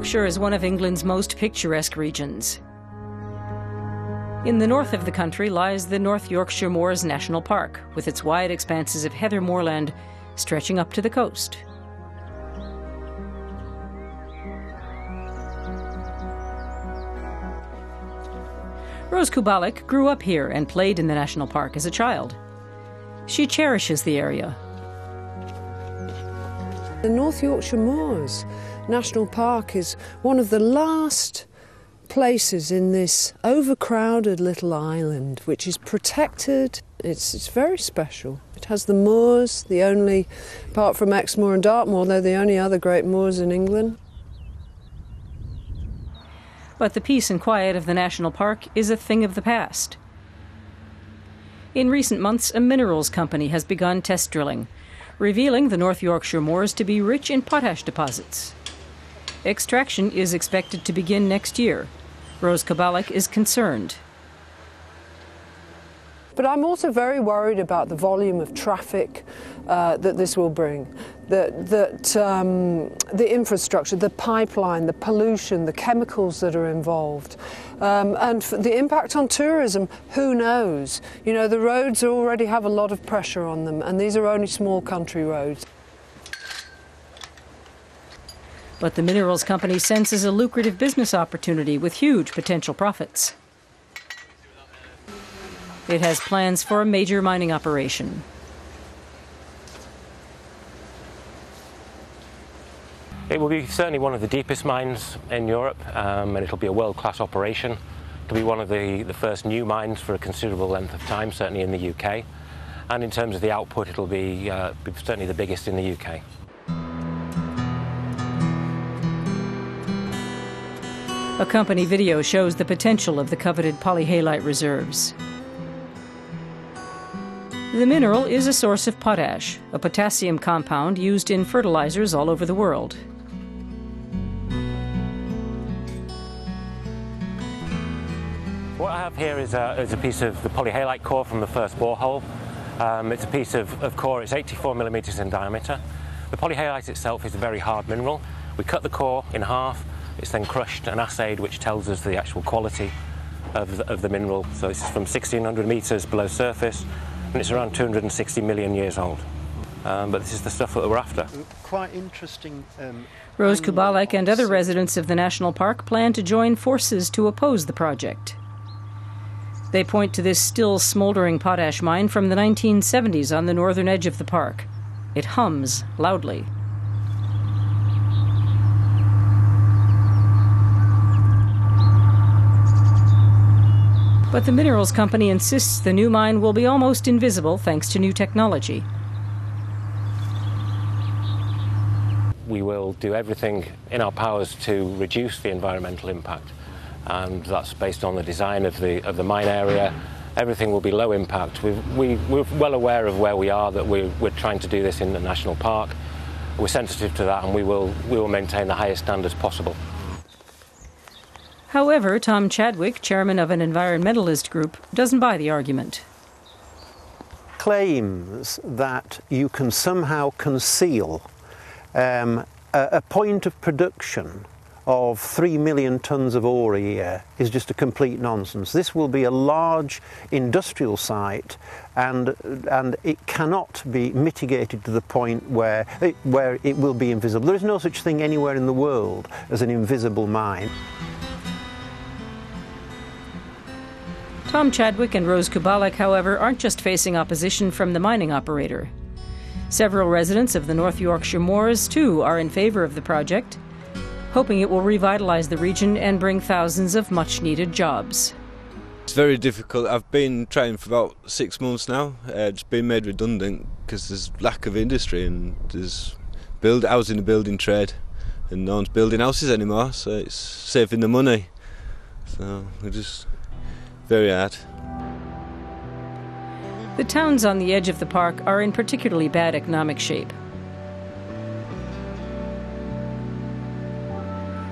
Yorkshire is one of England's most picturesque regions. In the north of the country lies the North Yorkshire Moors National Park, with its wide expanses of heather moorland stretching up to the coast. Rose Kubalik grew up here and played in the national park as a child. She cherishes the area. The North Yorkshire Moors National Park is one of the last places in this overcrowded little island, which is protected. It's very special. It has the moors, the only, apart from Exmoor and Dartmoor, they're the only other great moors in England. But the peace and quiet of the national park is a thing of the past. In recent months, a minerals company has begun test drilling, revealing the North Yorkshire moors to be rich in potash deposits. Extraction is expected to begin next year. Rose Kubalik is concerned. But I'm also very worried about the volume of traffic that this will bring, the infrastructure, the pipeline, the pollution, the chemicals that are involved, and the impact on tourism, who knows? You know, the roads already have a lot of pressure on them, and these are only small country roads. But the minerals company senses a lucrative business opportunity with huge potential profits. It has plans for a major mining operation. It will be certainly one of the deepest mines in Europe, and it'll be a world-class operation. It'll be one of the first new mines for a considerable length of time, certainly in the UK. And in terms of the output, it'll be certainly the biggest in the UK. A company video shows the potential of the coveted Polyhalite Reserves. The mineral is a source of potash, a potassium compound used in fertilizers all over the world. What I have here is a piece of the polyhalite core from the first borehole. It's a piece of core, it's 84 millimeters in diameter. The polyhalite itself is a very hard mineral. We cut the core in half, it's then crushed and assayed, which tells us the actual quality of the mineral. So it's from 1,600 meters below surface, and it's around 260 million years old. But this is the stuff that we're after. Quite interesting. Rose Kubalik and other residents of the national park plan to join forces to oppose the project. They point to this still smoldering potash mine from the 1970s on the northern edge of the park. It hums loudly. But the minerals company insists the new mine will be almost invisible thanks to new technology. We will do everything in our powers to reduce the environmental impact, and that's based on the design of the mine area. Everything will be low impact. We're well aware of where we are, that we're trying to do this in the national park. We're sensitive to that, and we will maintain the highest standards possible. However, Tom Chadwick, chairman of an environmentalist group, doesn't buy the argument. Claims that you can somehow conceal a point of production of 3 million tonnes of ore a year is just a complete nonsense. This will be a large industrial site, and it cannot be mitigated to the point where it will be invisible. There is no such thing anywhere in the world as an invisible mine. Tom Chadwick and Rose Kubalik, however, aren't just facing opposition from the mining operator. Several residents of the North Yorkshire Moors, too, are in favour of the project, hoping it will revitalise the region and bring thousands of much-needed jobs. It's very difficult. I've been trying for about 6 months now. It's been made redundant because there's lack of industry, and I was in the building trade, and no one's building houses anymore, so it's saving the money. So we're just very hard. The towns on the edge of the park are in particularly bad economic shape.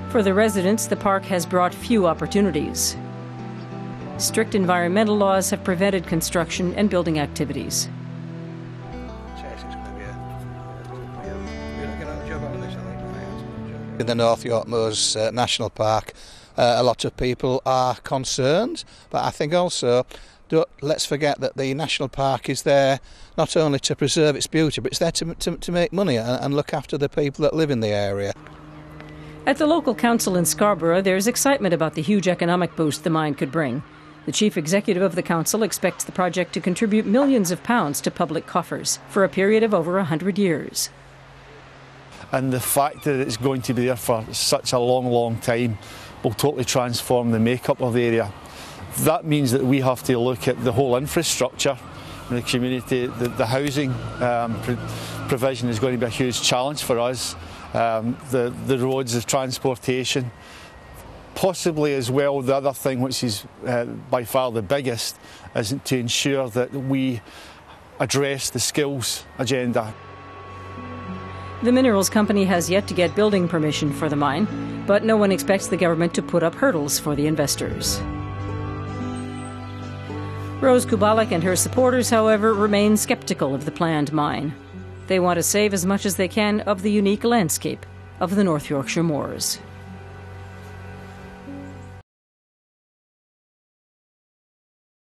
For the residents, the park has brought few opportunities. Strict environmental laws have prevented construction and building activities. In the North York Moors National Park, a lot of people are concerned, but I think also let's forget that the National Park is there not only to preserve its beauty, but it's there to make money and look after the people that live in the area. At the local council in Scarborough, there's excitement about the huge economic boost the mine could bring. The chief executive of the council expects the project to contribute millions of pounds to public coffers for a period of over 100 years. And the fact that it's going to be there for such a long time will totally transform the makeup of the area. That means that we have to look at the whole infrastructure in the community. The housing provision is going to be a huge challenge for us. The roads, the transportation. Possibly as well, the other thing, which is by far the biggest, is to ensure that we address the skills agenda. The minerals company has yet to get building permission for the mine, but no one expects the government to put up hurdles for the investors. Rose Kubalik and her supporters, however, remain skeptical of the planned mine. They want to save as much as they can of the unique landscape of the North Yorkshire moors.